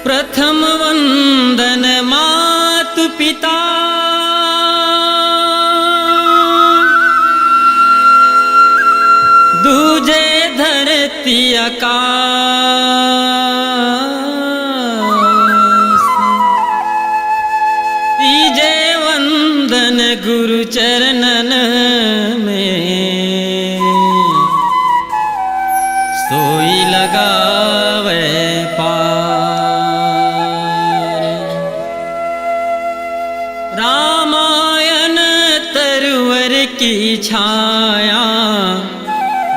प्रथम वंदन मातु पिता, दूजे धरती आकाश, तीजे वंदन गुरु चरणन में, सोई लगावे पार। रामायण तरवर की छाया,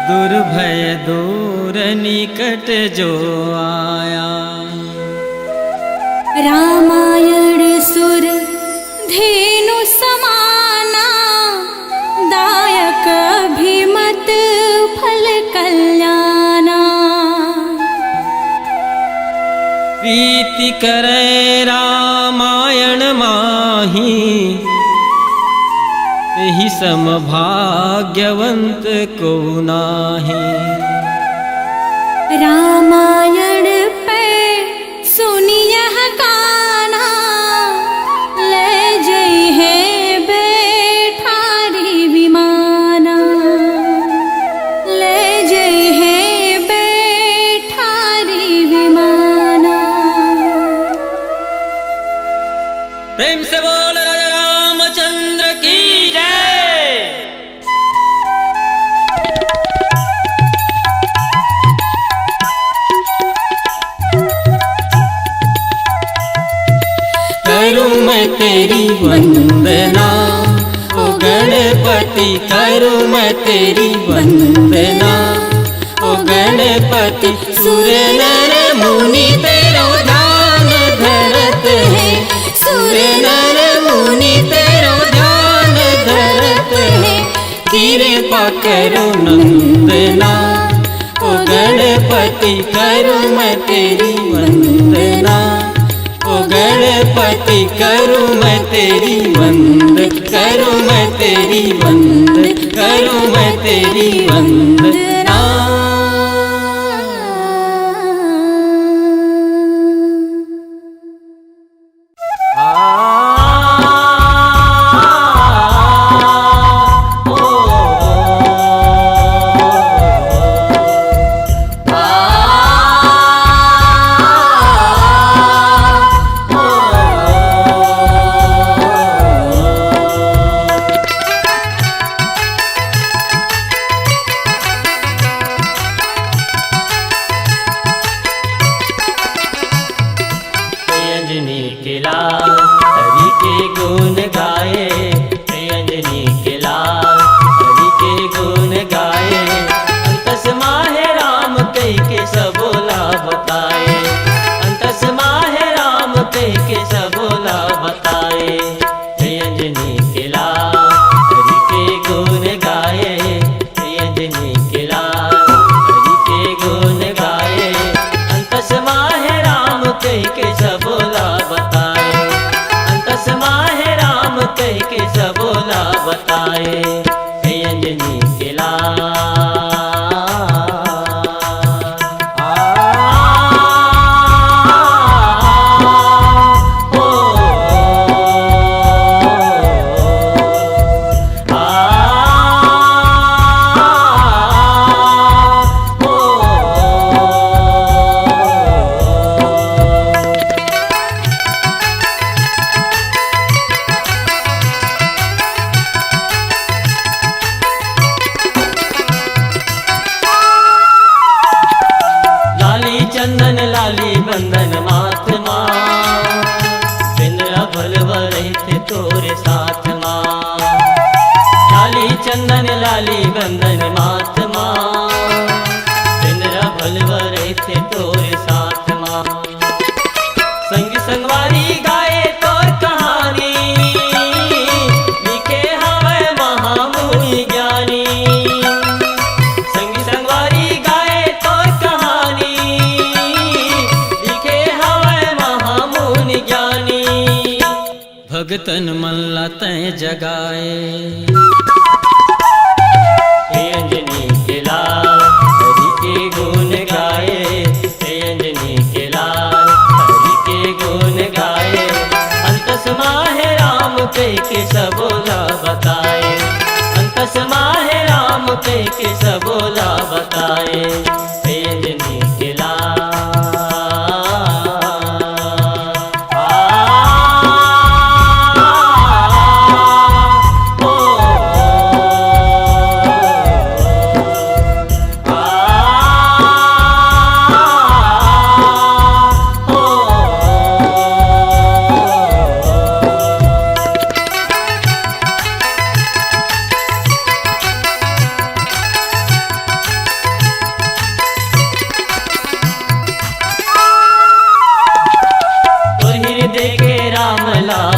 दुर्भय दूर निकट जो आया। रामायण सुर धेनु समाना, दायक अभिमत फल कल्याणा। प्रीति करे रामायण माही, ही समभाग्यवंत को नाही। रामायण पे सुनिय गाना, ले जई है बैठारी विमाना, ले जई है बैठारी विमाना। प्रेम से बोल राजा रामचंद्र की जय। करूं मैं तेरी वंदना, ओ गणपति करूं मैं तेरी वंदना, ओ गणपति। सुर नर मुनि तेरो ध्यान धरत है, सुर नर मुनि तेरो ध्यान धरत है। कृपा करो नंदना, ओ गणपति करूं मैं तेरी वंदना, ओ गणपति करूं मैं तेरी वंद, करूं मैं तेरी वंद, करूं मैं तेरी वंदना। हरि के गुण गाए, अंजनी के लाल हरि के गुण गाए। अंतस माहे राम कह के सबोला बताए, अंतस माहे राम कह के सबोला बताए। अंजनी के लाल हरि के गुण गाए, अंजनी के लाल हरि के गुण गाए। अंतस माहे राम कह के सबोला बताए, अंतस माहे राम कह के सबोला बताए। अंजनी के लाल चंदन लाली बंदन माथ माँ, बिंद्रा भलवा रहते तोरे साथ माँ। लाली चंदन लाली बंदन माथ माँ, बिंद्रा भलवा रहते तोरे साथ माँ। संग संगवारी गाए तोर कहानी, लिखे हवे महामुनि ज्ञानी। संग संगवारी गाए तोर कहानी, भगतन मन लतैं जगाए। अंजनी के लाल हरि के गुण गाए, अंजनी के लाल हरि के सबोला बताए, अंतस माहे राम के सबोला बताए। हे अंजनी के लाल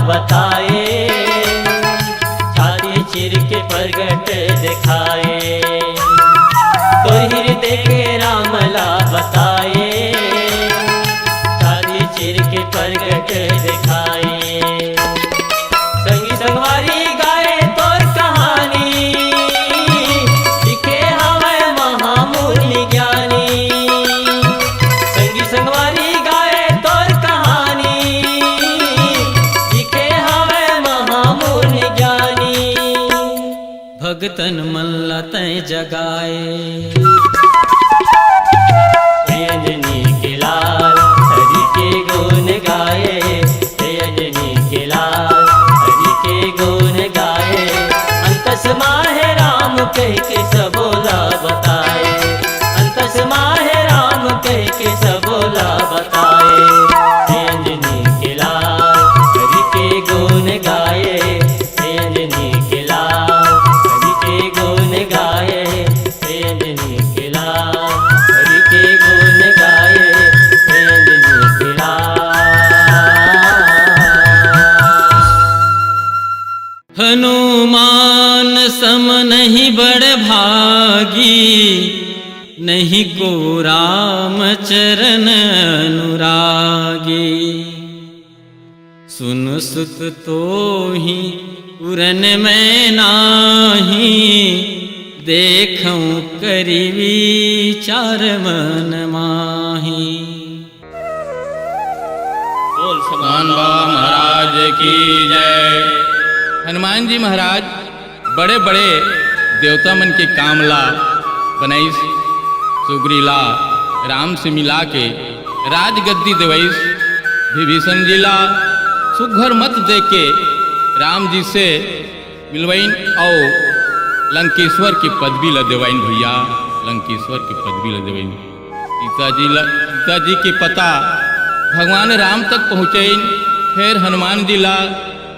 बताए, छाती चिर के प्रगट दिखाए, तो हृदय के रामला बताए, छाती चिर के प्रगट दिखाए। संगी संगवारी गाए तोर कहानी, लिखे हमें महामूल्य ज्ञानी। संगी संगवारी गाए तोर कहानी, भगतन मल्ला तय जगाए। हे अंजनी के लाल हरि के गुण गाए, हे अंजनी के लाल हरि के गुण गाए। अंतस माहे राम के सबोला बताए, अंतस माहे राम के सबोला बताए। हे अंजनी के लाल हरि के गुण गाए, हे अंजनी के लाल गुण गाए, हे अंजनी के लाल हरि के गुण गाए, हे अंजनी के लाल। हनुमान सम नहीं बड़ भागी, नहीं को राम चरण अनुरागी। सुन सुत तो ही उरन में नाही, देखूं करी विचार मन माही। बोल हनुमान बाबा महाराज की जय। हनुमान जी महाराज बड़े बड़े देवता मन के कामला बनैस, सुग्रीला राम से मिला के राजगद्दी देवैस। विभीषण जिला सुघर मत दे के राम जी से मिलवाइन और लंकेश्वर की पदवी ल देवाइन भैया, लंकेश्वर की पदवी ल देवाइन। सीता जी के पता भगवान राम तक पहुँचैन। फिर हनुमान जी ला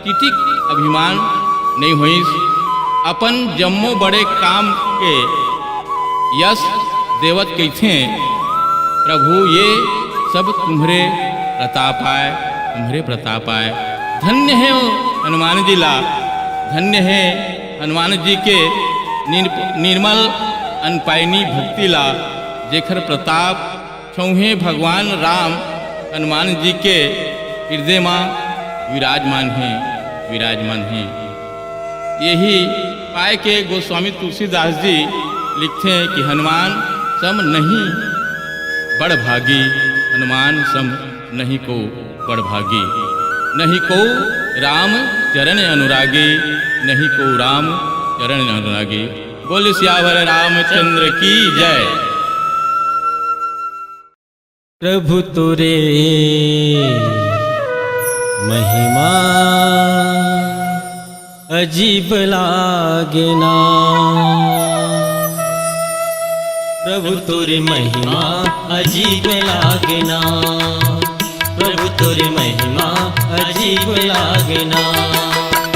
किटिक अभिमान नहीं हुईस, अपन जम्मो बड़े काम के यश देवत कैथे प्रभु ये सब तुम्हारे प्रताप आए, तुम्हारे प्रताप आए। धन्य है हनुमान जी ला, धन्य है हनुमान जी के निर्मल अनपायनी भक्ति ला, जेखर प्रताप छौहे भगवान राम हनुमान जी के हृदय में विराजमान हैं, विराजमान हैं। यही पाए के गोस्वामी तुलसीदास जी लिखते हैं कि हनुमान सम नहीं बड़ भागी, हनुमान सम नहीं को बड़ भागी। नहीं को राम चरण अनुरागी, नहीं को राम चरण अनुरागी। बोल सियावर रामचंद्र की जय। प्रभु तुरे महिमा अजीब लागना, प्रभु तुरे महिमा अजीब लागना, प्रभु तुरे महिमा अजीब लागना।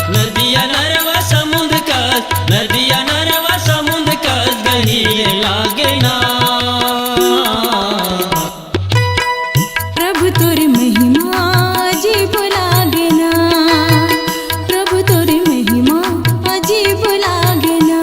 नदिया नरवा समुद्र का, नदिया नरवा समुद्र का गहीर लागना। प्रभु तोर महिमा अजीब लागना, प्रभु तोर महिमा अजीब लागना।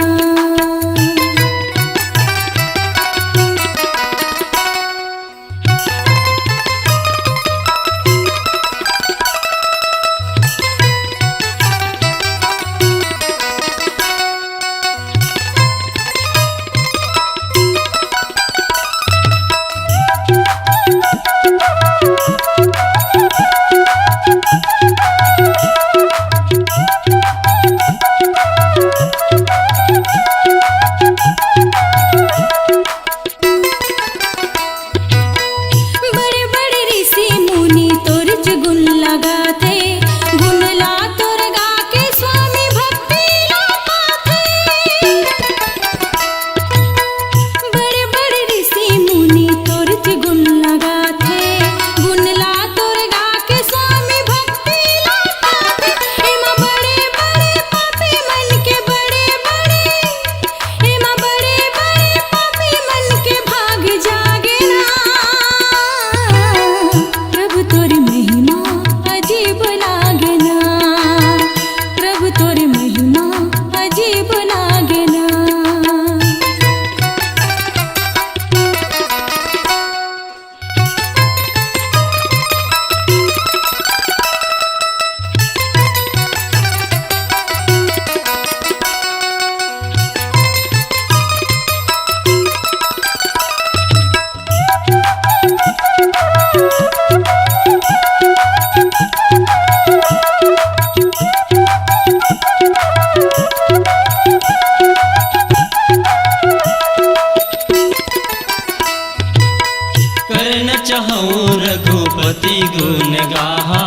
करन चहु रघुपति गुण गाहा,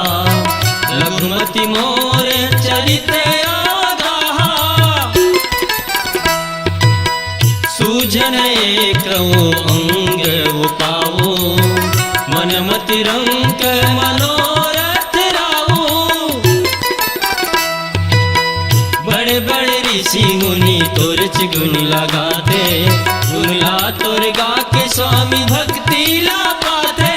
लघुमति मोर चरित आगाहा। सूझन एकौ अंग उपावो, मनमति रंक मनोरथ रावो। बड़े बड़े ऋषि मुनि तोर गुण लगाते, गुण ला तोर गा के स्वामी भक्ति ला पाते।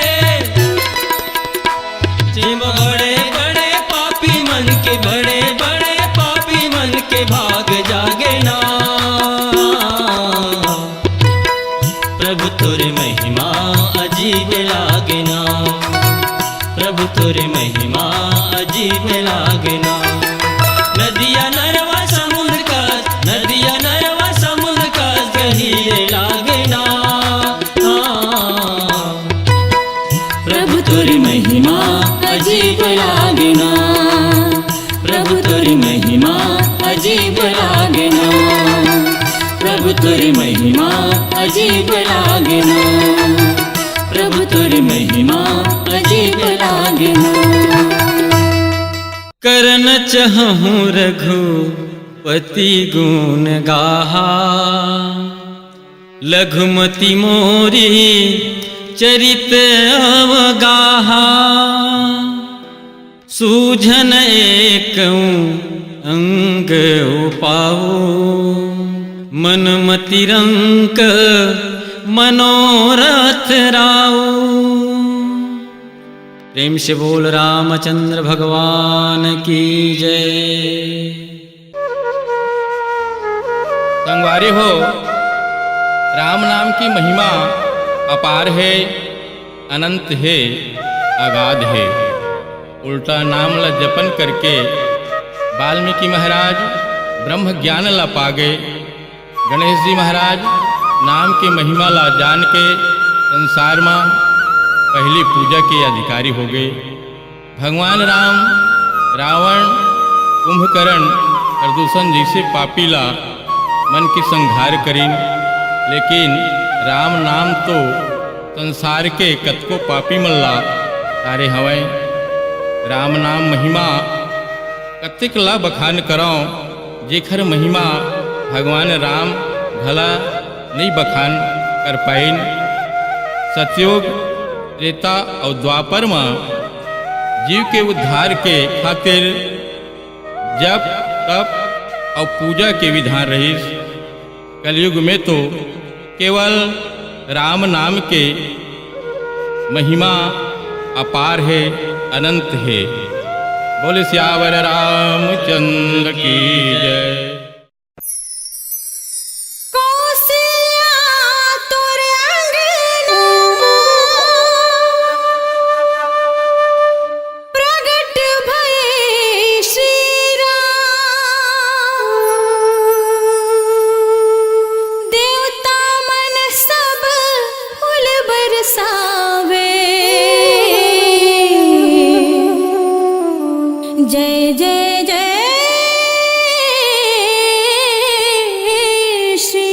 जिम बड़े बड़े पापी मन के, बड़े बड़े पापी मन के भाग जागे ना। प्रभु तोर महिमा अजीब लागना, प्रभु तोर महिमा अजीब लागना। नदिया नरवा समुद्र का, नदिया नरवा समुद्र का गहीरे लागना। प्रभु तोर महिमा अजीब लागना, प्रभु तोर महिमा अजीब लागना, प्रभु तोर महिमा अजीब लागना, प्रभु तोर महिमा अजीब लागना। करन चहु रघुपति गुण गाहा, लघुमति मोरी चरित अवगाहा। सूझन एकौ अंग उपावो, मनमति रंक मनोरथ रावो। प्रेम से बोल रामचंद्र भगवान की जय। संगवारी हो, राम नाम की महिमा अपार है, अनंत है, अगाध है। उल्टा नाम ला जपन करके वाल्मीकि महाराज ब्रह्म ज्ञान ला पागे। गणेश जी महाराज नाम के महिमा ला जान के संसार में पहली पूजा के अधिकारी हो गए। भगवान राम रावण कुंभकर्ण प्रदूषण जैसे पापी ला मन की संहार करीन, लेकिन राम नाम तो संसार के कतको पापी मल्ला तारे हवै। राम नाम महिमा कतिक ला बखान कराओ, जेखर महिमा भगवान राम भला नहीं बखान कर पाइन। सतयुग त्रेता और द्वापर में जीव के उद्धार के खातिर जप तप और पूजा के विधान रहीस। कलयुग में तो केवल राम नाम के महिमा अपार है, अनंत है। बोले सियावर रामचंद्र की जय। जय जय जय श्री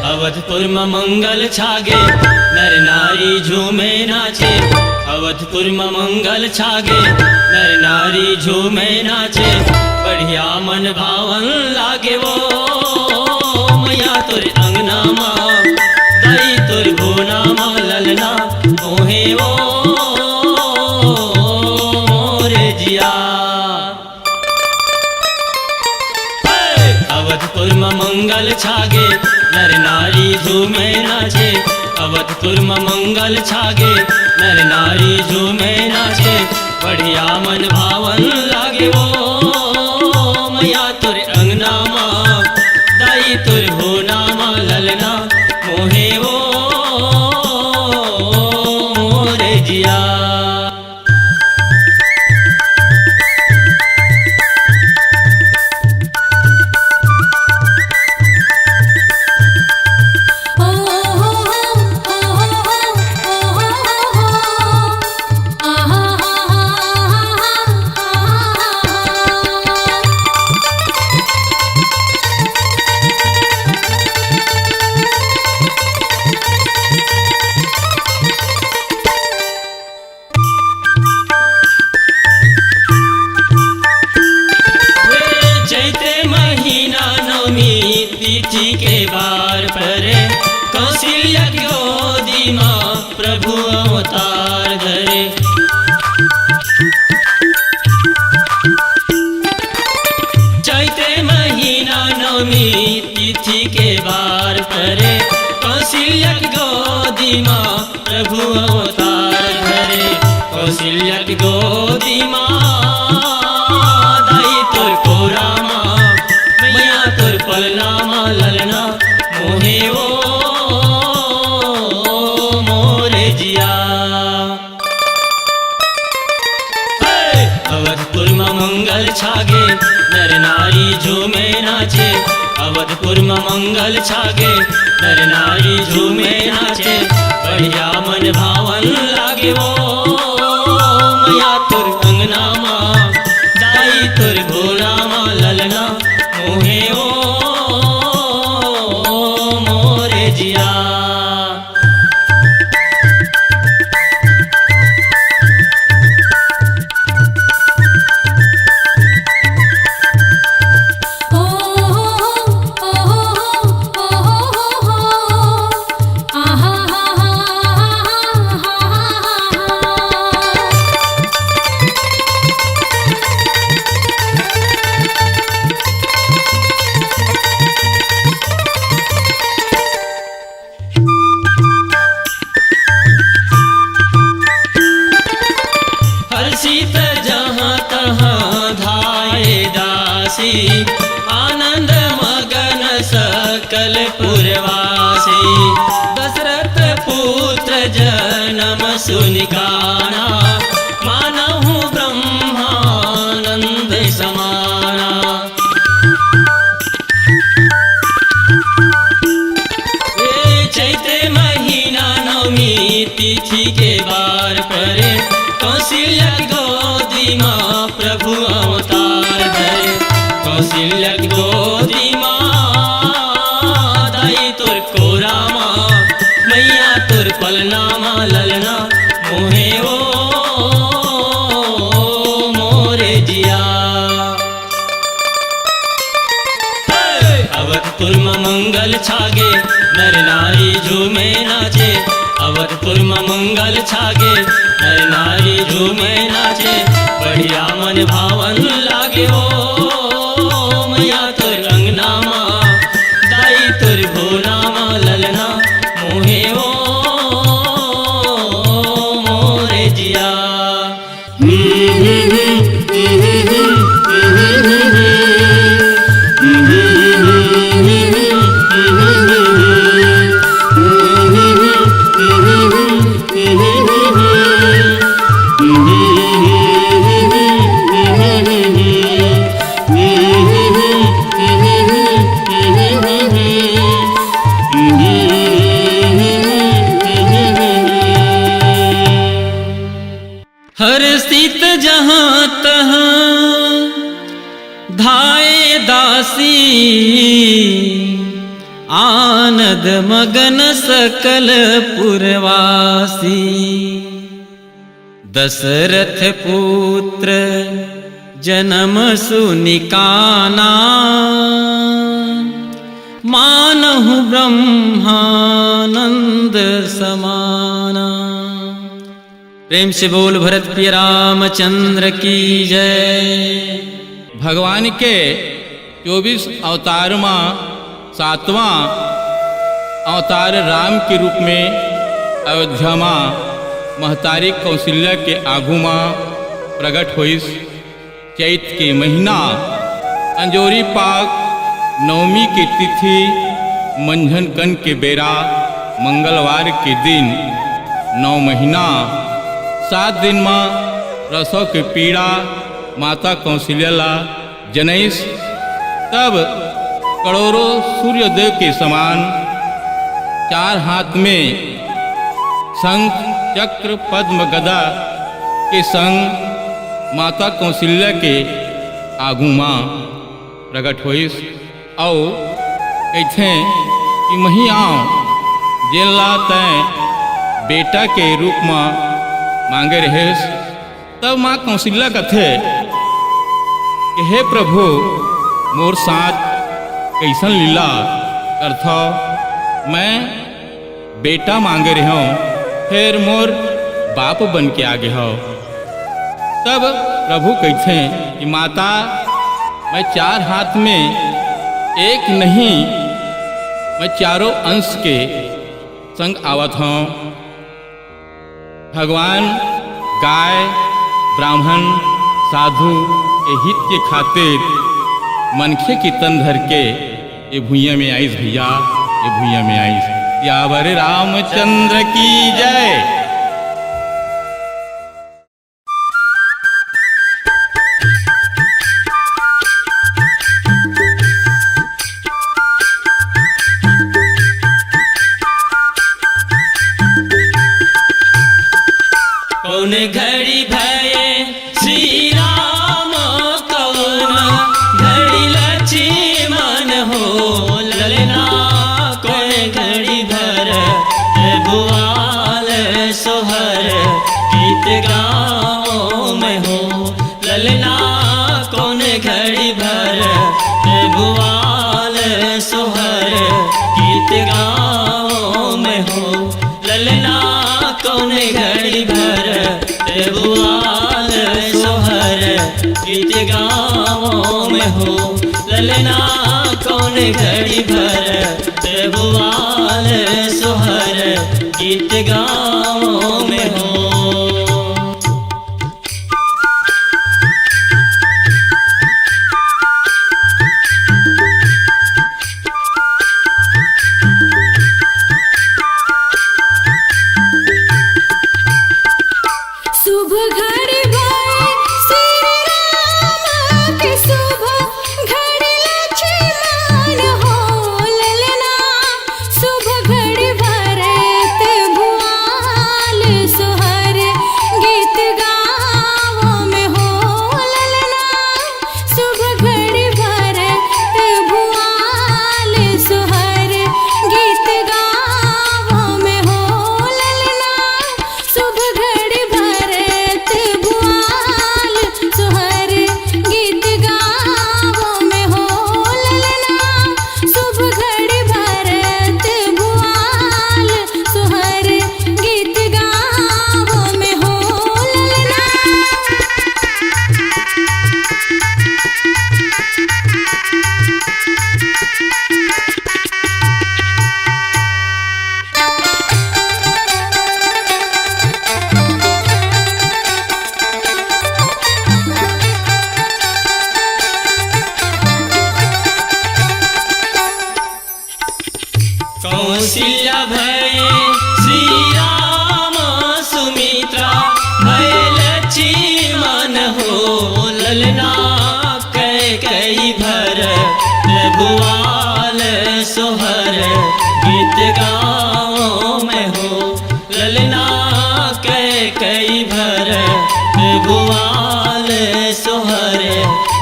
अवधपुर में मंगल छागे, नर नारी झूमे नाचे। अवधपुर में मंगल छागे, नर नारी झूमे नाचे। बढ़िया मन भावन लागे वो मैया तोर अंगना माँ, दाई तोर भोना माँ ललना मोहे वो रे जिया। अवधपुर में मंगल छागे, नर नारी झूमे नाचे। अवधपुर में मंगल छागे नर नारी झूमे नाचे बढ़िया मन भावन लागे वो मैया तुर अंगना माँ दाई तुर होना माँ ललना मोहे वो मोरे जिया। तिथि के बार पर कौशल्या की गोदी माँ प्रभु अवतार धरे। चैते महीना नवमी तिथि के बार पर कौशल्या की गोदी माँ प्रभु अवतार धरे। कौशल्या की गोदी माँ दाई तोर कोरा माँ मैया तोर पलना माँ ललना मोहे वो मोरे जिया। अवधपुर में मंगल छागे नर नारी झूमे नाचे अवधपुर में मंगल छागे नर नारी झूमे नाचे बढ़िया मन भावन लागे वो मैया तुर अंगना माँ दाई तुर भोला माँ ललना मोहे ओ मोरे जिया। हर्षित जहाँ तहाँ धाये दासी आनंद मगन सकल पुरवासी। दशरथ पुत्र जन्म सुनिकाना मानहु ब्रह्मानंद समाना। चैते महीना नवमी तिथि के बार पर कौशल्या की गोदी माँ प्रभु अवतार धरे। कौशल्या की गोदी माँ दाई तुर कोरा माँ मैया तुर पलना माँ ललना मोहे वो मोरे जिया। अवधपुर में मंगल छागे नर नारी झूमे नाचे अवधपुर में मंगल छागे नर नारी झूमे नाचे बढ़िया मन भावन लागे हो मैया तुर अंगना माँ दाई तुर भोला माँ ललना मोहे ओ मोरे जिया। हर स्थित जहाँ तहाँ धाये दासी आनंद मगन सकल पुरवासी। दशरथ पुत्र जन्म सुनिकाना मानहु ब्रह्मानंद समाना। प्रेम से बोल भरत प्रिय रामचंद्र की जय। भगवान के 24 अवतार में 7वां अवतार राम के रूप में अयोध्या में महतारी कौशल्या के आगू में प्रकट होइस। चैत के महीना अंजोरी पाक नवमी की तिथि मंझन कन के बेरा मंगलवार के दिन 9 महीना 7 दिन में रसों के पीड़ा माता कौशल्या ला जनैस। तब करोड़ों सूर्यदेव के समान 4 हाथ में शंख चक्र पद्म गदा के संग माता कौशल्या के आगू माँ प्रकट होइस और कहते कि मही आओ जेला तय बेटा के रूप में मांगे रहेस। तब माँ कौशल्या कथे कि हे प्रभु मोर साथ कैसन लीला करथो, मैं बेटा मांगे रहे हूँ फिर मोर बाप बन के आगे हो। तब प्रभु कहते कि माता मैं 4 हाथ में एक नहीं मैं चारों अंश के संग आवत हूँ। भगवान गाय ब्राह्मण साधु के हित के खातिर मनखे की तन धर के ये भुइया में आईस भैया, ये भुइया में आईस। यावर रामचंद्र की जय। कौन घड़ी भये श्री राम, कौन घड़ी लक्ष्मण हो ललना, कौन घड़ी भर भुआल सोहर गीत गाँव में हो ललना, कौन घड़ी भर भुआल सोहर गीत गाँव में हो ललना, कौन घड़ी भर भुआल सोहर गीत गाँव में हो ललना, कौन घड़ी भर भुआल सोहर गीत गाँव में हो। शुभ घड़ी भये श्री राम के, शुभ घड़ी लक्ष्मण हो ललना, शुभ घड़ी भरत भुआल सोहर गीत गाँव में हो ललना, शुभ घड़ी भरत भुआल सोहर गीत गाँव में हो ललना, शुभ घड़ी भरत भुआल सोहर गीत गाँव में हो ललना, शुभ घड़ी भरत भुआल सोहर गीत गाँव में हो ललना। कौशल्या भये श्री राम, सुमित्रा भये लक्ष्मण हो ललना, कैकेयी भर भुआल सोहर गीत गाँव में हो ललना, कैकेयी भर भुआल सोहर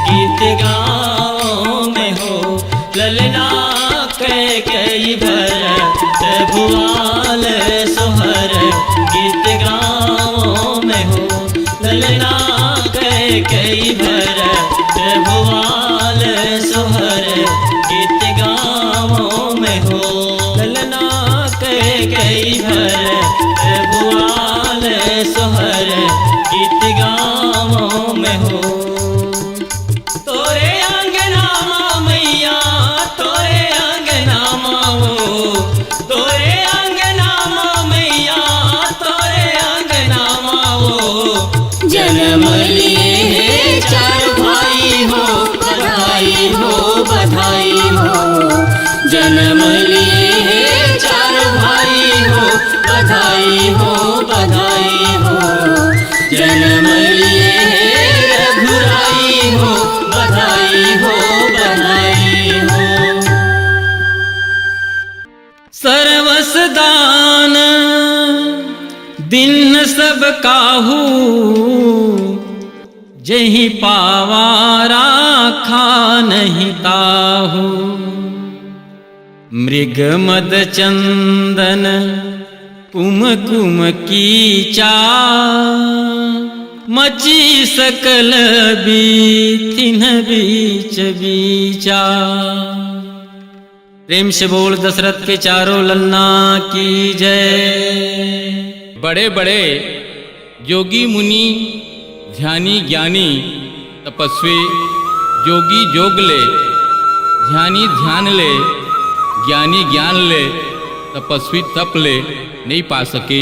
गीत गाँव में हो ललना, कैकेयी भर भुआल सोहर गीत गाँव में हो ललना, कैकेयी भर भुआल सोहर गीत गाँव में हो ललना, कैकेयी भर भुआल सोहर गीत गाँव में हो। तोरे अंगना माँ मैया, तोरे अंगना माँ, तोरे अंगना माँ मैया बधाई हो जन्म लिए रघुराई हो बधाई हो। सर्वस दान दिन सब काहू जही पावा राखा नहीं ताहू। मृग मद चंदन कुम कुम कीचा मची सकल बीतिन बीच बीचा। प्रेम से बोल दशरथ के चारों लन्ना की जय। बड़े बड़े योगी मुनि ध्यानी ज्ञानी तपस्वी जोगी जोग ले ध्यानी ध्यान ले ज्ञानी ज्ञान ले तपस्वी तप ले नहीं पा सके।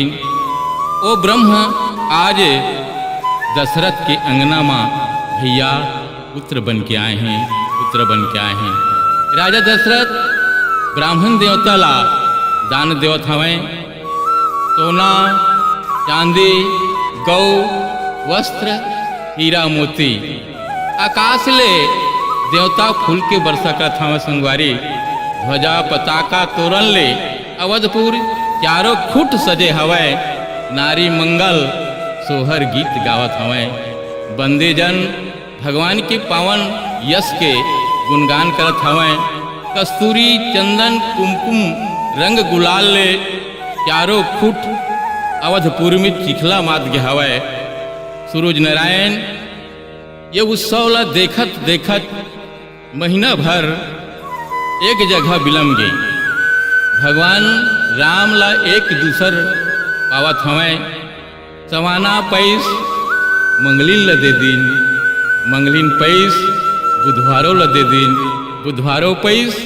ओ ब्रह्म आज दशरथ के अंगना माँ भैया पुत्र बन के आए हैं, पुत्र बन के आए हैं। राजा दशरथ ब्राह्मण देवता ला दान देवत हवें। सोना चांदी गौ वस्त्र हीरा मोती आकाश ले देवता फूल के वर्षा करत हवें। संगवारी ध्वजा पताका तोरण ले अवधपुर चारों खुट सजे हवै। नारी मंगल सोहर गीत गावत हवें। बंदेजन भगवान के पावन यश के गुणगान करत हवें। कस्तूरी चंदन कुमकुम रंग गुलाल ले चारों खुट अवधपुर में चिखला मात गे हवै। सूरज नारायण ये उत्सव ला देखत देखत महीना भर एक जगह बिलम गई। भगवान राम ला एक दूसर पावत हवें। सवाना पैस मंगलिन ल दे दिन, मंगलिन पैस बुधवारो ल दे दिन, बुधवारो पैस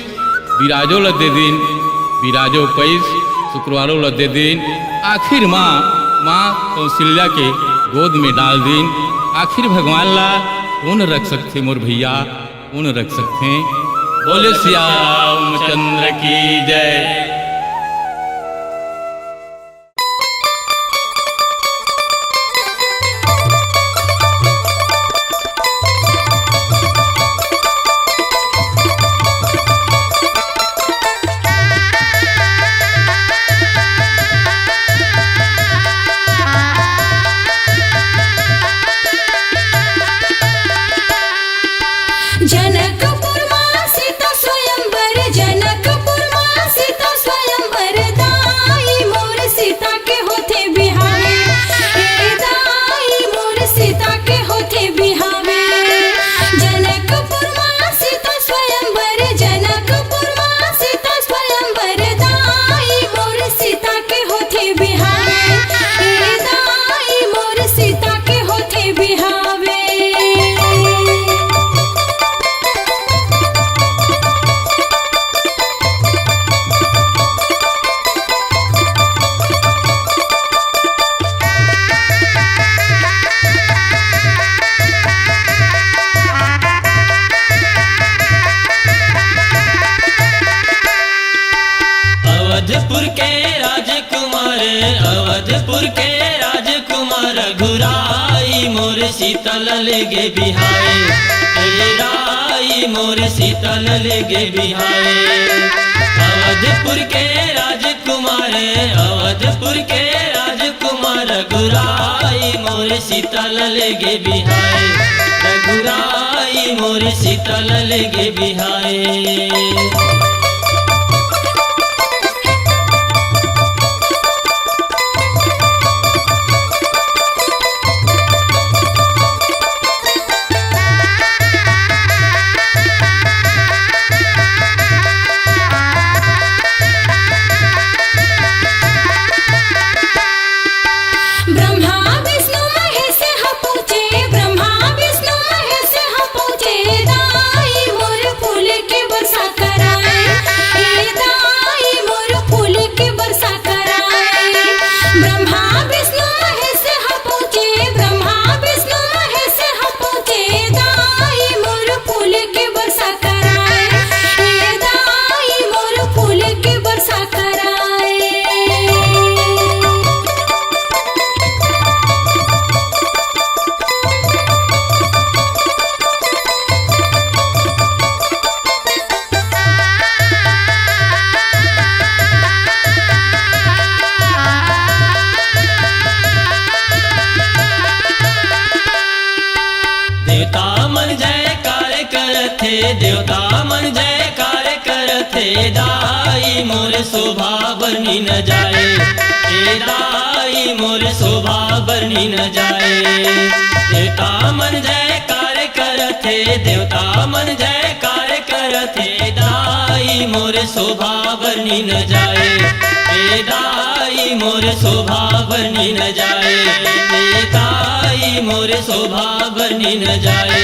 बिराजो ल दे दिन, बिराजो पैस शुक्रवारो ल दे दिन। आखिर माँ कौशल्या के गोद में डाल दिन। आखिर भगवान ला कौन रख सकते मोर भैया, कौन रख सकते। बोले श्याम चंद्र की जय। जनकपुर मां सीता स्वयंवर, जनकपुर मां सीता स्वयंवर, दाई मोर सीता के होथे बिहावे, हे दाई मोर सीता के होथे बिहावे। जनकपुर मां सीता स्वयंवर, जनकपुर मां सीता स्वयंवर, दाई मोर सीता के होथे बिहावे, हे दाई मोर सीता के होथे बिहावे। अवधपुर के राजकुमार, अवधपुर के राजकुमार, घुराई मोर सीता लगे बिहाए, राई मोर सीता लगे बिहाए। अवधपुर के राजकुमार, अवधपुर के राजकुमार, घुराई मोर सीता लगे बिहाए, रघुराई मोर सीता लगे बिहाए। दाई मोर फूल के वर्षा कराए, करथे देवता मन जयकार करथे दाई मोर शोभा बनी न जाए हे दाई मोर शोभा बनी न जाए देवता मन जयकार करथे देवता मन जयकार करथे दाई मोर शोभा बनी न जाए हे दाई मोर शोभा बनी न जाए हे दाई मोर शोभा बनी न जाए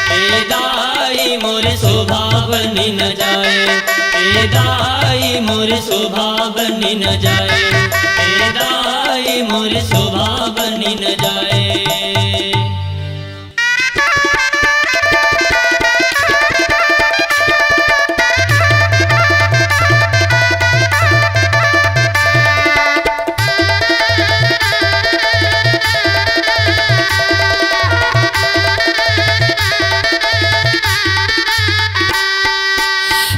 हे दाई मोर शोभा बनी न जाए हे दाई मोर शोभा बनी न जाए हे दाई मोर शोभा बनी न जाए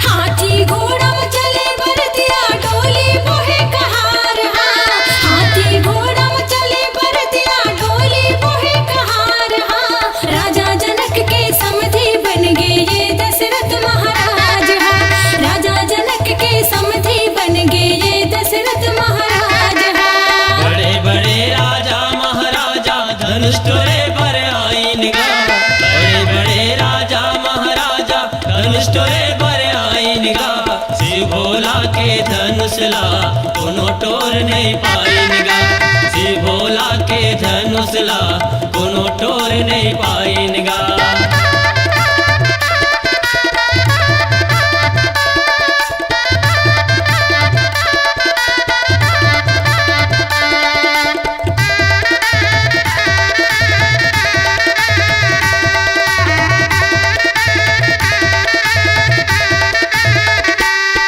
हाथी घोड़ा चले बरतिया डोली मोहे कहार हाथी घोड़ा चले बरतिया डोली मोहे कहार राजा जनक के समधि बन गए ये दशरथ महाराज राजा जनक के समधि बन गए ये दशरथ महाराज बड़े बड़े राजा महाराजा धनुष तोरे पर आईन गा बड़े बड़े राजा महाराजा धनुष तोरे पर आईन गा शिव भोला के धनुष ला कोनो टोर नहीं पाईन गा शिव भोला के धनुष ला कोनो टोर नहीं पाईन गा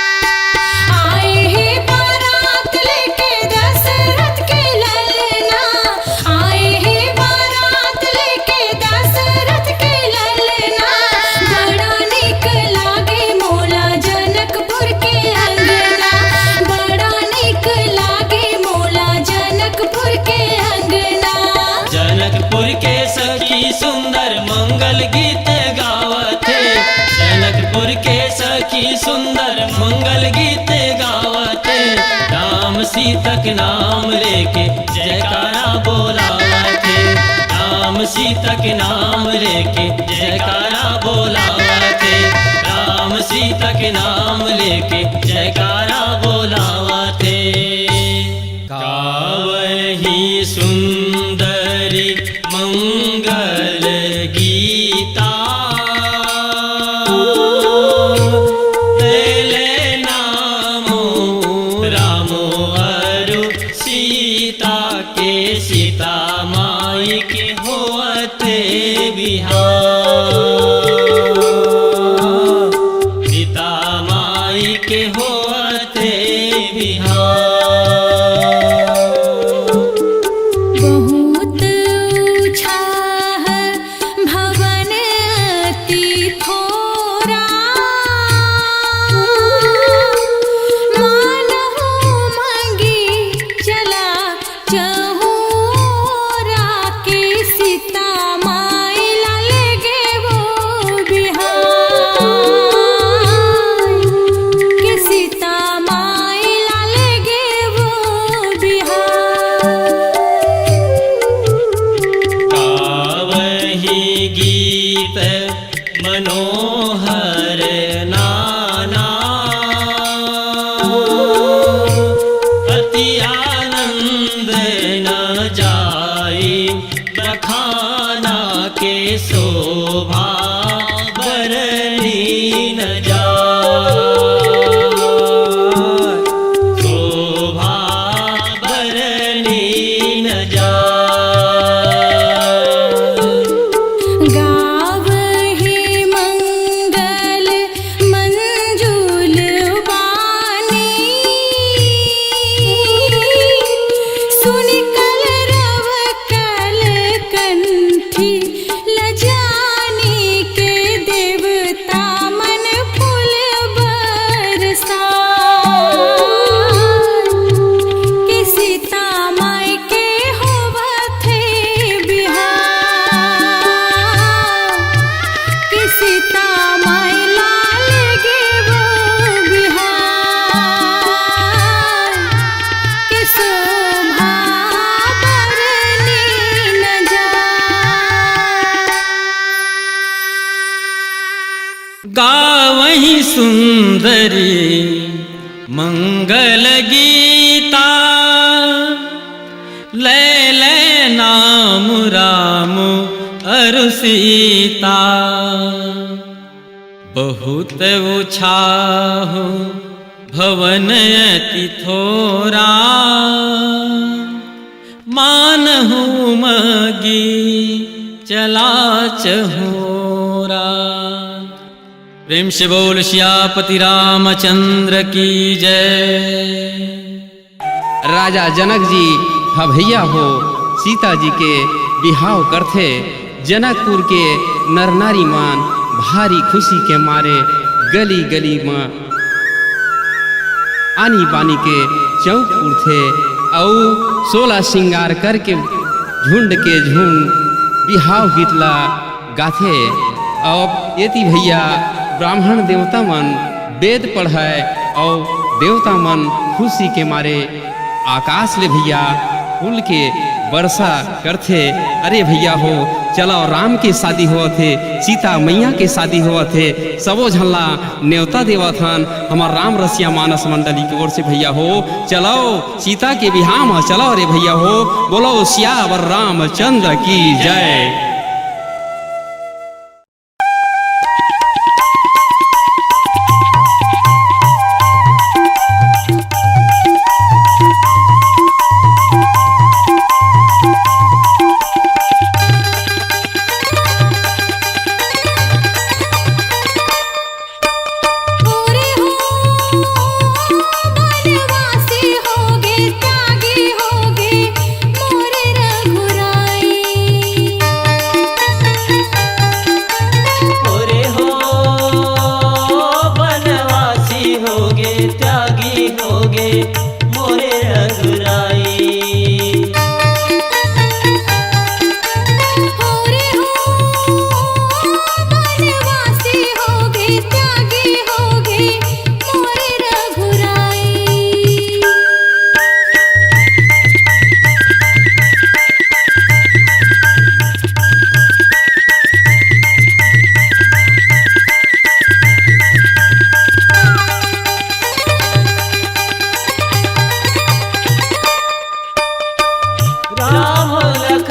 आए हे बारात लेके दशरथ के ललना आए हे बारात लेके दशरथ के ललना बड़ा निक लागे मोला जनकपुर के अंगना बड़ा निक लागे मोला जनकपुर के अंगना जनकपुर के सखी सुंदर मंगल गीत गावथे जनकपुर के सखी सुंदर मंगल गीत गावथे राम सीतक नाम लेके जयकारा बोलावथे राम सीतक नाम लेके जयकारा बोलावथे राम सीतक नाम लेके जयकारा बोलावथे गावही सुंदरी मंगल गीता ले नामो रामो अरु सीता के सीता माई के होते बिहार सीता माई के होते बिहार बहुत ऊँचा है भवन अति थोरा मानहु मांगी चला चहुरा के सीता माई लाल गे वो बिहार के सीता माई लाल गे वो बिहार गावही गीत मनोहर नाना अति आनंद न जाई बखाना के शोभा बरनी न जाए शोभा बरनी न जाए गावहि मंगल मंजुल बानी सुनि कलरव कल कंठी लजानी के देवता मन फूल बरसा के सीता माई के गावहि सुंदरी मंगल गीता, ले ले नाम राम अरु सीता। बहुत उछाहु भवन अति थोरा, मानहु मगी चला चहोरा। प्रेम से बोल सियापति रामचंद्र की जय। राजा जनक जी भैया हो सीता जी के बिहाव करथे। जनकपुर के नर नारी मान भारी खुशी के मारे गली गली में आनी बानी के चौक उठे और 16 श्रृंगार करके झुंड के झुंड बिहाव गीतला गाथे। और यति भैया ब्राह्मण देवता मन वेद पढ़ाए और देवता मन खुशी के मारे आकाश ले भैया फूल के वर्षा करथे। अरे भैया हो चलो राम के शादी हुआ थे, सीता मैया के शादी हुआ थे, सबो झल्ला न्योता देवथन हमार राम रसिया मानस मंडली की ओर से। भैया हो चलो सीता के बिहार में चलो रे भैया हो, बोलो सियावर रामचंद्र की जय। राम धर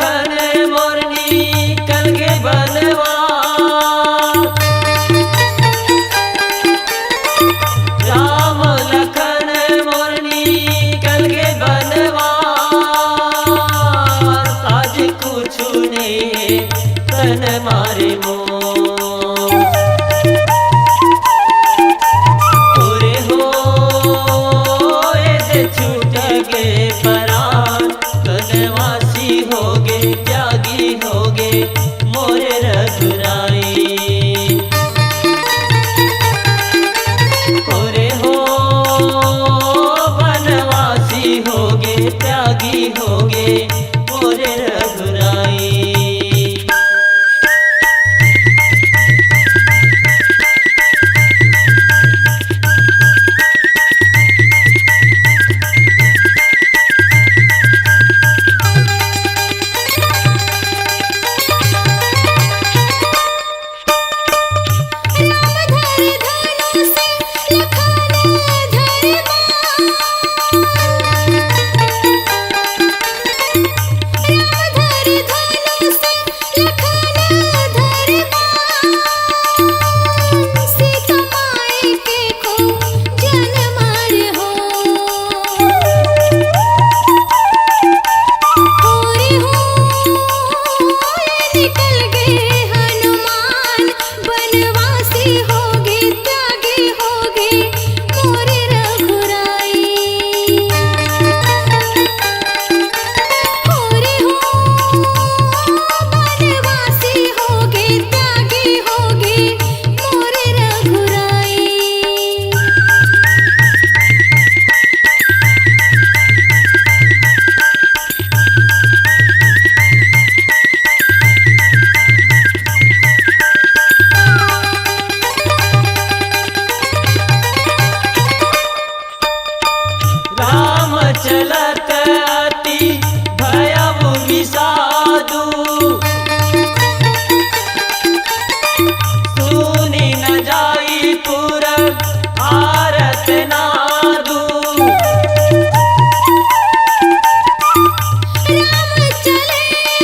राम चले बने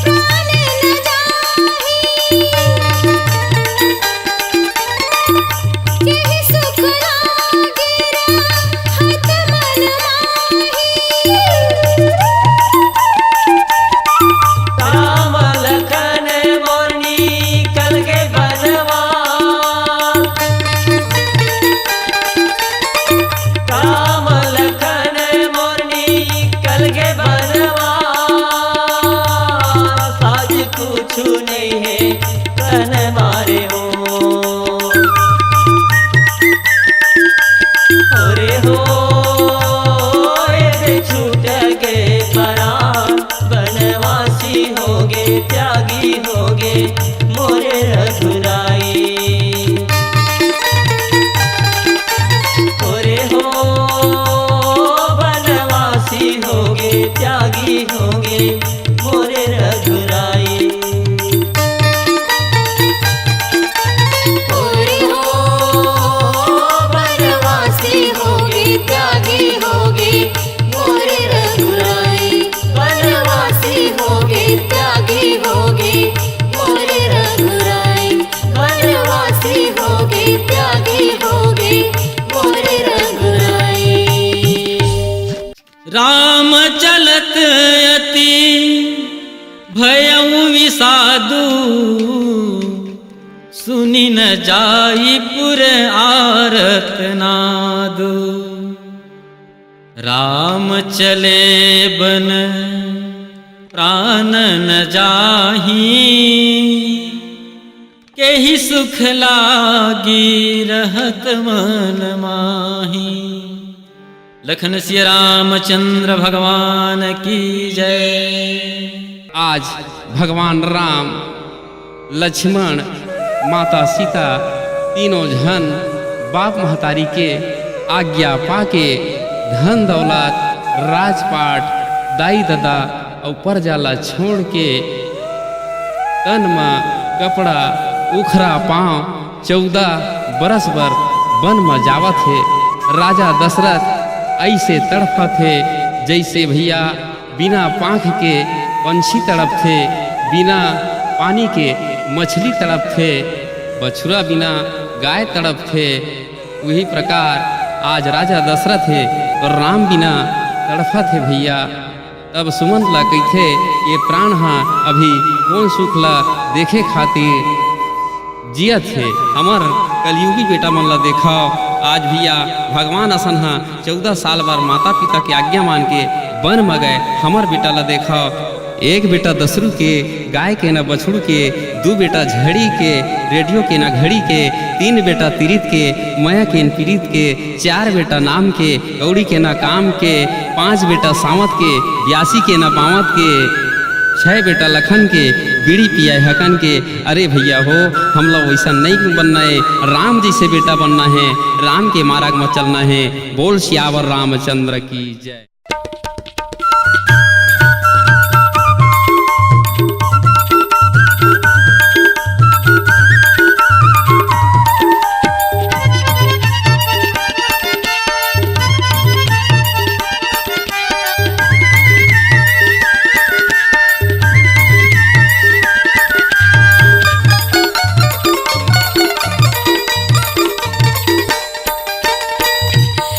प्राण न जाहि केहि सुख लागे रहत मन माहि राम लखन मोरनी कल के बनवा राम लखन मोरनी कल के बनवा साज कुछ नहीं है तन मारे हो अरे हो ये छूट गए परान बनवासी होगे त्यागी होगे मोरे रघुराई ओरे हो बनवासी होगे त्यागी होगे मोरे रघुराई ओरे हो बनवासी होगे त्यागी होगे मोरे रघुराई बनवासी होगे त्यागी होगे मोरे रघुराई बनवासी होगे त्यागी होगे मोरे रघुराई राम चलत यति भयउ विषादु सुनि न जाई पुर आरत नादु राम चले बन प्राण न जाहि केहि सुख लागी रहत मन माही। लखन सिया रामचंद्र भगवान की जय। आज भगवान राम, लक्ष्मण, माता सीता तीनों जन बाप महतारी के आज्ञा पाके धन दौलत राजपाट दाई दादा और परजाला छोड़ के तन में कपड़ा उखरा पाँव 14 बरस बर वन में जावत है। राजा दशरथ ऐसे तड़फत थे जैसे भैया बिना पाँख के पंछी तड़प थे, बिना पानी के मछली तड़प थे, बछुरा बिना गाय तड़प थे। वही प्रकार आज राजा दशरथ है और राम बिना तड़फत है भैया। तब सुमंत ला कहते ये प्राण हाँ अभी कौन सुख ला देखे खातिर जियत है। हमर कलयुगी बेटा मन ला देखाओ। आज भैया भगवान असन हाँ 14 साल बार माता पिता के आज्ञा मान के वन में गए। हमर बेटा ला देखाओ। एक बेटा दसरू के, गाय के न बछड़ू के, 2 बेटा झड़ी के, रेडियो के न घड़ी के, 3 बेटा तिरित के, मया के न पीड़ित के, 4 बेटा नाम के, कौड़ी के न काम के, 5 बेटा सावत के, 82 के न पावत के, 6 बेटा लखन के, बीड़ी पिया हकन के। अरे भैया हो हम लोग वैसा नहीं बनना है, राम जैसे बेटा बनना है, राम के मार्ग में चलना है। बोल सियावर रामचंद्र की जय।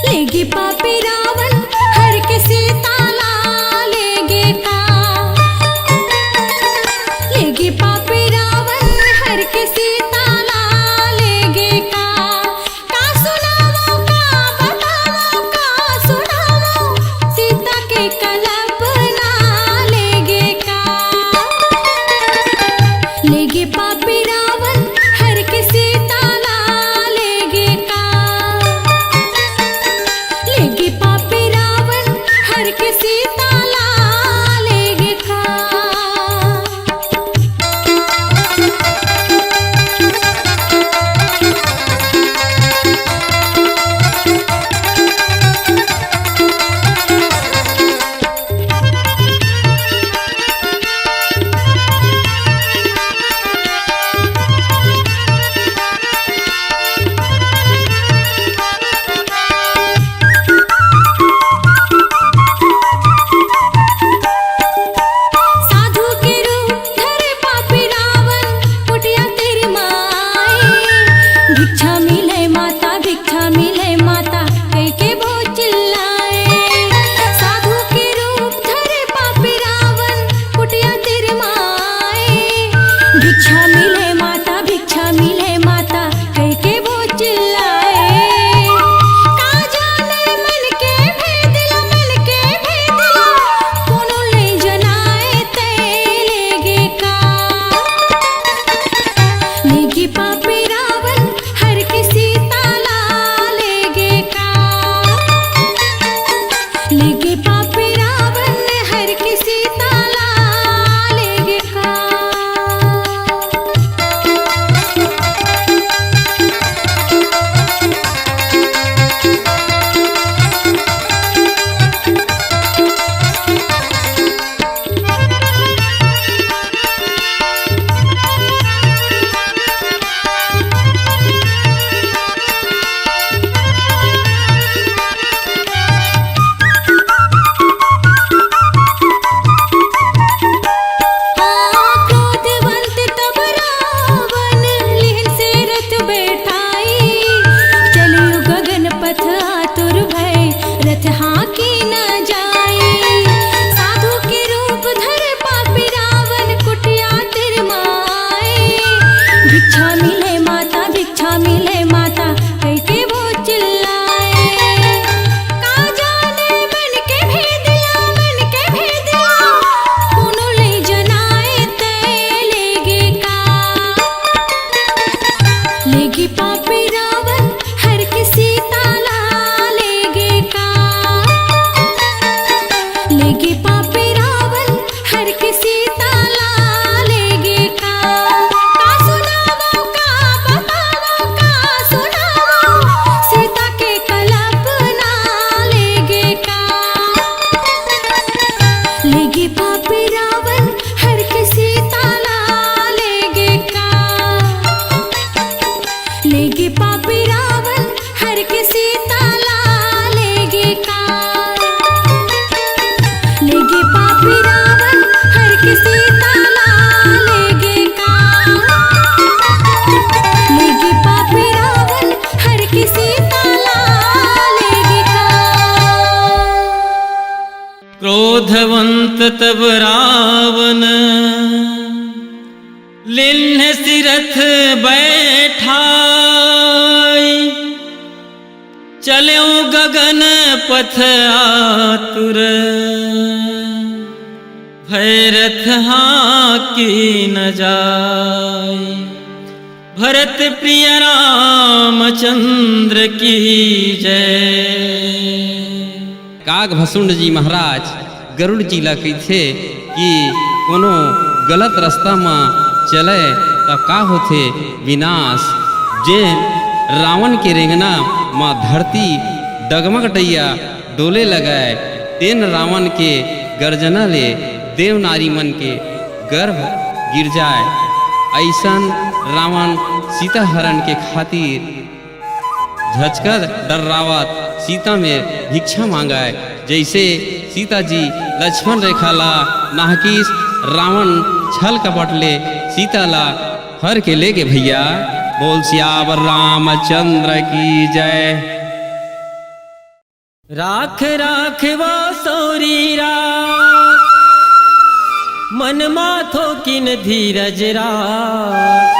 लेगी पापी रावण हर के पापी रावण हर के सीता लेगे काल, लेगे पापी रावण हर के सीता लेगे काल। क्रोधवंत तब रावण लिन्ह सिरथ बैठाई, चल्यो गगन पथ आतुर, भैरथ हाकी न जाय। भरत प्रिय रामचंद्र की जय। काग भसुंड जी महाराज गरुड़ जी ला कहिथे कि कोनो गलत रास्ता में चले तो का होथे विनाश। जे रावण के रेंगना माँ धरती डगमगटैया डोले लगाए, तेन रावण के गर्जना ले देव नारी मन के गर्भ गिर जाए। ऐसन रावण सीता हरण के खातिर झचकर डर्रावत सीता में भिक्षा मांगाए। जैसे सीता जी लक्ष्मण रेखा ला नाहकीस रावण छल कपट ले सीता ला हर के लेके भैया। बोल सियावर रामचंद्र की जय। राख राख वा सौरी राख, मन माथो किन धीरज राख।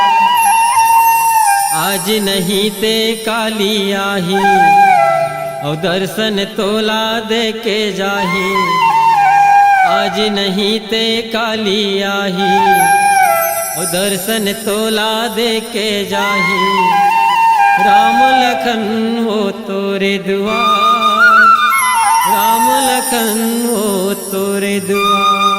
आज नहीं ते काली आही, और दर्शन तोला दे के जाही। आज नहीं ते काली आही, और दर्शन तोला दे के जाही। राम लखन हो तोरे दुआर, राम लखन हो तोरे दुआर।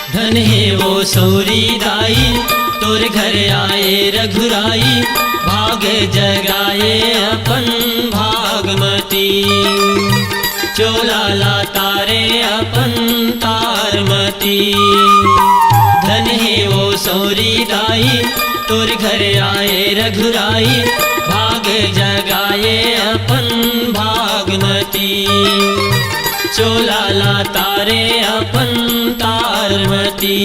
धन है वो सौरी दाई, तोर घर आए रघुराई। भाग जगाए अपन भागमती, चोला ला तारे अपन तारमती। धन है वो सौरी दाई, तोर घर आए रघुराई। भाग जगाए अपन भागमती, चोला ला तारे अपन तारमती।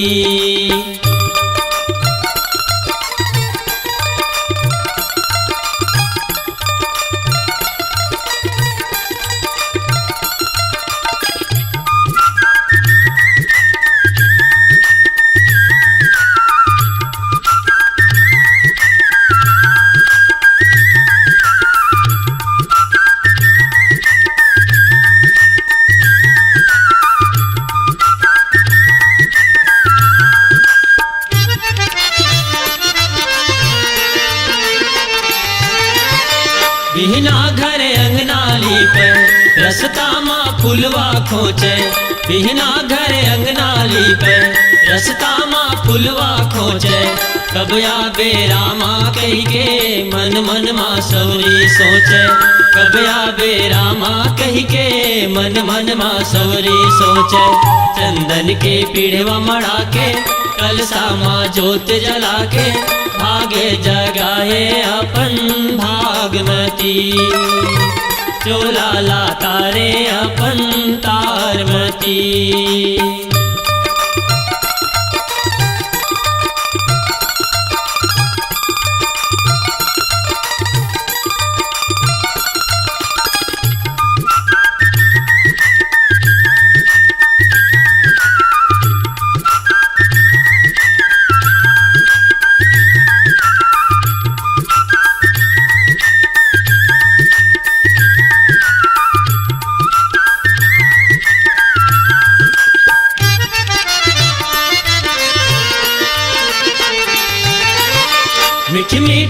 बिहना घर अंगनाली पे रसता माँ फुलवा खोचे। बिहना घर अंगनाली पे रसता माँ फुलवा खोचे। कब आबे रामा कही के मन मन माँ सौरी सोचे। कब आबे रामा कही के मन मन माँ सौरी सोचे। चंदन के पीढ़वा मड़ा के कलसा माँ जोत जला के भागे जगाए अपन भागमती। चोला ला तारे अपन तारमती।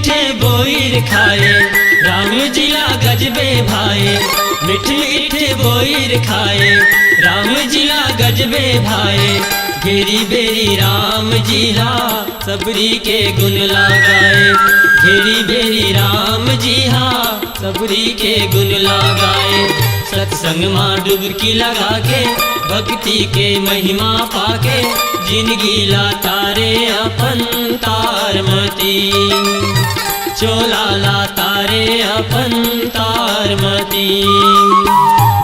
मीठे बोईर खाए राम जिला गजबे भाए मीठे मीठे बोईर खाए राम जिला गजबे भाए घेरी बेरी राम जिला सबरी के गुण लगाए घेरी बेरी राम जी हाँ सबरी के गुण लगाए सत्संग माँ डुबकी लगा के भक्ति के महिमा पाके जिंदगी ला तारे अपन तारमती चोला ला तारे अपन तारमती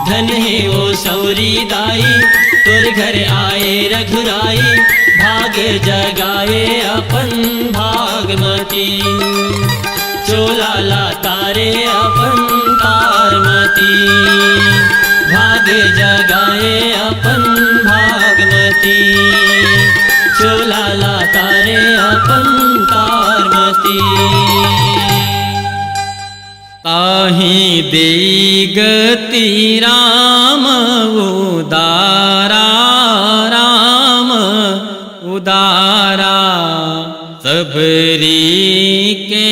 धन है वो सौरी दाई तोर घर आए रघुराई भाग जगाए अपन भागमती चोला ला तारे अपन तारमती भाग जगाए अपन भागमती चोला ला तारे अपन तारमती ताहि देई गति राम उदारा राम उदारा सबरी के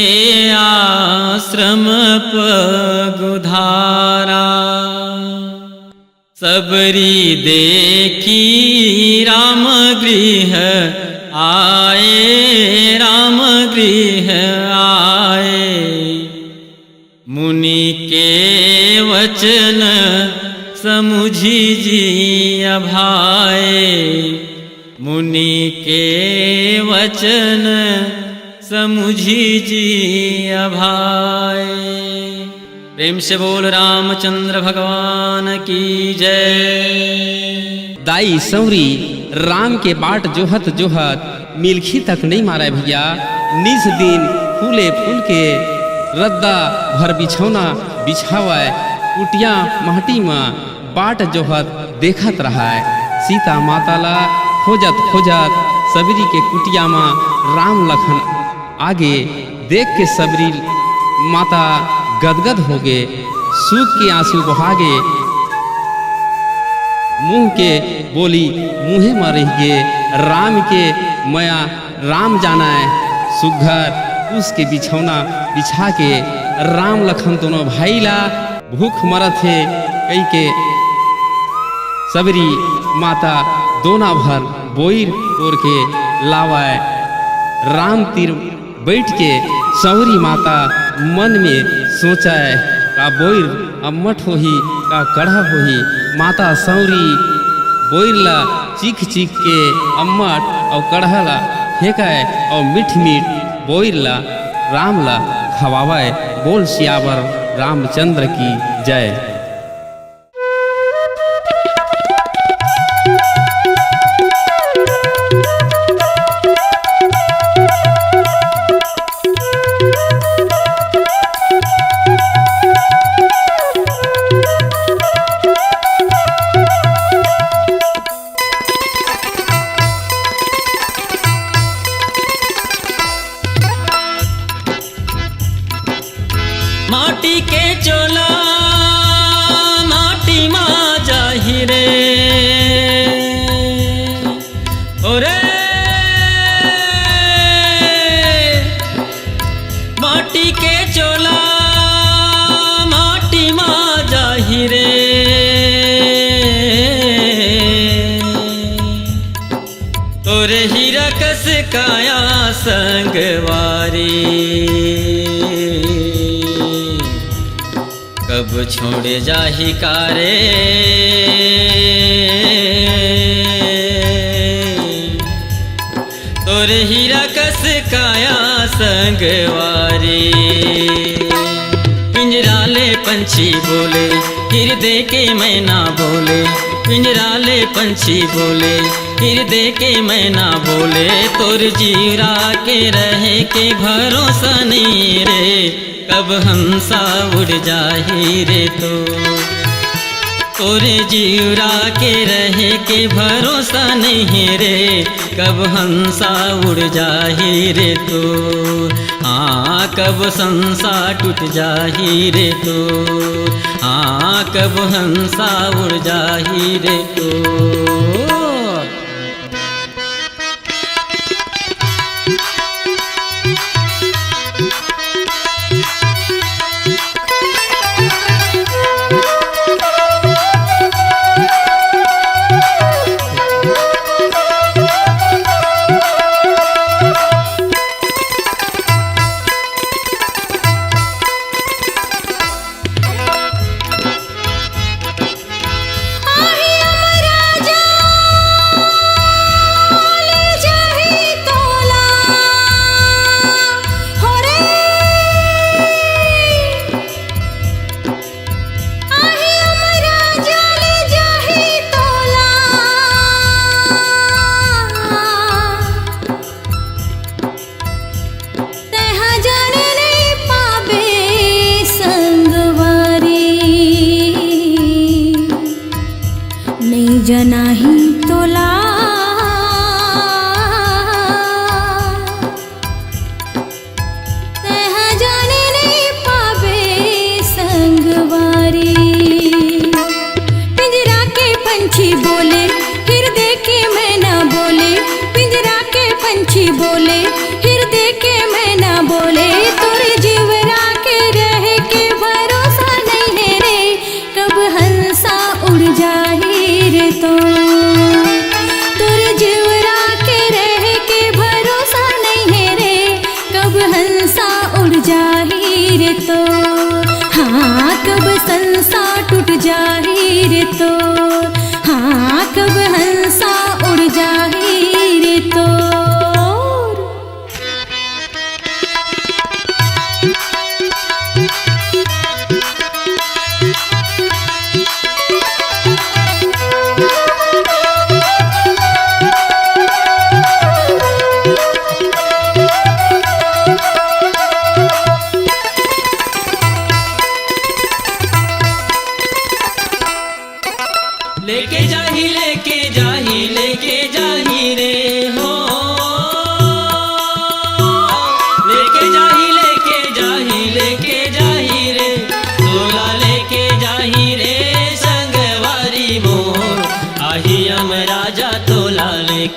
आश्रम पगुधारा सबरी देखी राम गृह आए राम गृह आए मुनि के वचन समुझी जी अभाए मुनि के वचन समुझी जी अभाए। प्रेम से बोल रामचंद्र भगवान की जय। दाई सौरी राम के बाट जोहत जोहत मिलखी तक नहीं मारा भैया। निस दिन फूले फूल के रद्दा भर बिछौना बिछावा कुटिया महटी में बाट जोहत देखत रहा है। सीता माता ला खोजत खोजत सबरी के कुटिया में राम लखन आगे देख के सबरी माता गदगद हो गए, सूख के आंसू बहागे मुंह के बोली मुँहे में रह गए। राम के मया राम जाना है सुघर उसके बिछौना बिछा के राम लखन दोनों भाई ला भूख मरत है। कई के सबरी माता दोना भर बोईर तोड़ के लावाए। राम तीर बैठ के सौरी माता मन में सोचा है का बोईर अम्मठ होही का कढ़ा होही। माता सौरी बोईर ला चीख चीख के अम्मठ और कढ़ा ला फेंकाए और मीठ मीठ बोईर ला राम ला खवावाए। बोल सियावर रामचंद्र की जय। माटी के चोला माटी मा जाहि रे ओरे माटी के चोला माटी मा जाहि रे तोरे हीरा कस काया संगवारी कब छोड़े जाहि कारे तोरे हीरा कस काया संगवारी। पिंजरा ले पंछी बोले हृदय के मैना बोले पिंजरा ले पंछी बोले हृदय के मैना बोले तोर जीरा के रहे के भरोसा नहीं रे कब हंसा उड़ जाही रे तो तोरे जीरा के रहे के भरोसा नहीं रे कब हंसा उड़ जाही रे तो हाँ कब संसा टूट जाही रे तो हाँ कब हंसा उड़ जाही रे तो।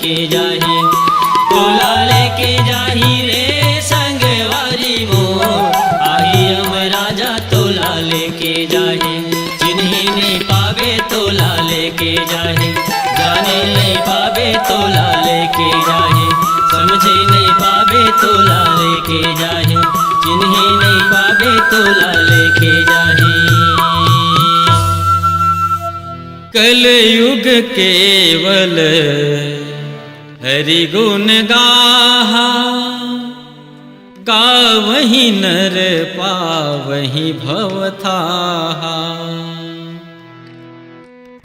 लेके जाही तोला लेके जाही रे संगवारी मोर आई हम राजा तोला लेके जाही जिन्हें नहीं पावे तोला लेके जाही जाने नहीं पावे तोला लेके जाही समझे नहीं पावे तोला लेके जाही जिन्हें नहीं पावे तोला लेके जाही। कलयुग केवल हरि गुण गाहा गावहि नर पावहि भवथाहा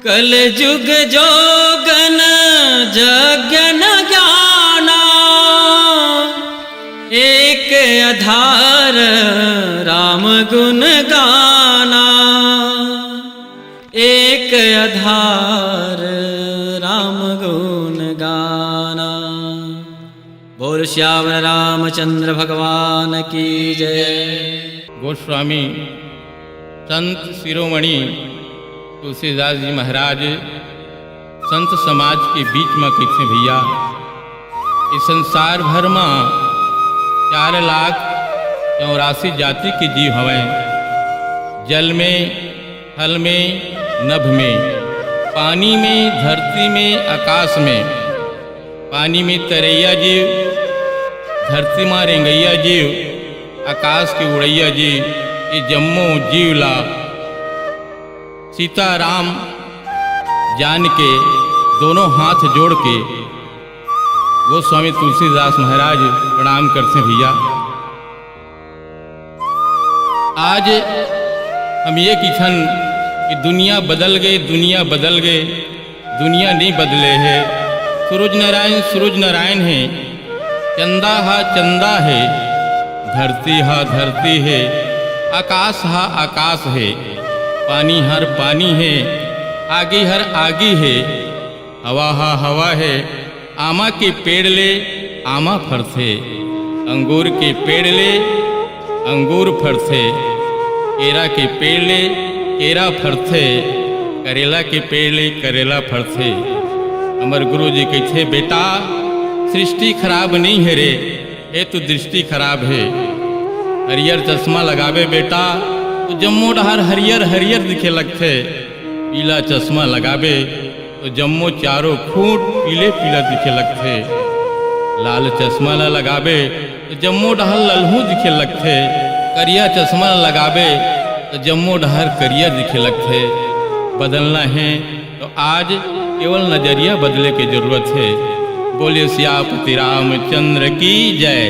कल जुग जोगन जगन ज्ञाना एक आधार राम गुण गाना एक आधार राम गुण गाना। बोल श्याम रामचंद्र भगवान की जय। गोस्वामी संत शिरोमणि तुलसीदास जी महाराज संत समाज के बीच में कैसे भैया इस संसार भर में 4,84,000 जाति के जीव हवें। जल में, थल में, नभ में, पानी में, धरती में, आकाश में। पानी में तरैया जीव, धरती में रेंगैया जीव, आकाश के उड़ैया जीव, ये जम्मो जीवला सीताराम जान के दोनों हाथ जोड़ के वो स्वामी तुलसीदास महाराज प्रणाम करते भैया। आज हम ये किथन कि दुनिया बदल गई, दुनिया बदल गए, दुनिया नहीं बदले है। सूरज नारायण है, चंदा हा चंदा है, धरती हा धरती है, आकाश हा आकाश है, पानी हर पानी है, आगे हर आगे है, हवा हा हवा है। आमा के पेड़ ले आमा फरथे, अंगूर के पेड़ ले अंगूर फरथे, केरा के पेड़ ले केरा फरथे, करेला के पेड़ ले करेला फरथे। अमर गुरु जी कहते बेटा सृष्टि खराब नहीं है रे, ये तो दृष्टि खराब है। हरियर चश्मा लगावे बेटा तो जम्मो डहर हरियर हरियर दिखे लगते, पीला चश्मा लगावे तो जम्मो चारों खूंट पीले पीला दिखे लगते। लाल चश्मा ला लगावे तो जम्मो डहर लल्हू दिखे लगते, करिया चश्मा लगावे तो जम्मो डहर करिया दिखे लगते। बदलना है तो आज केवल नजरिया बदले की जरूरत है। बोले सियापति रामचंद्र की जय।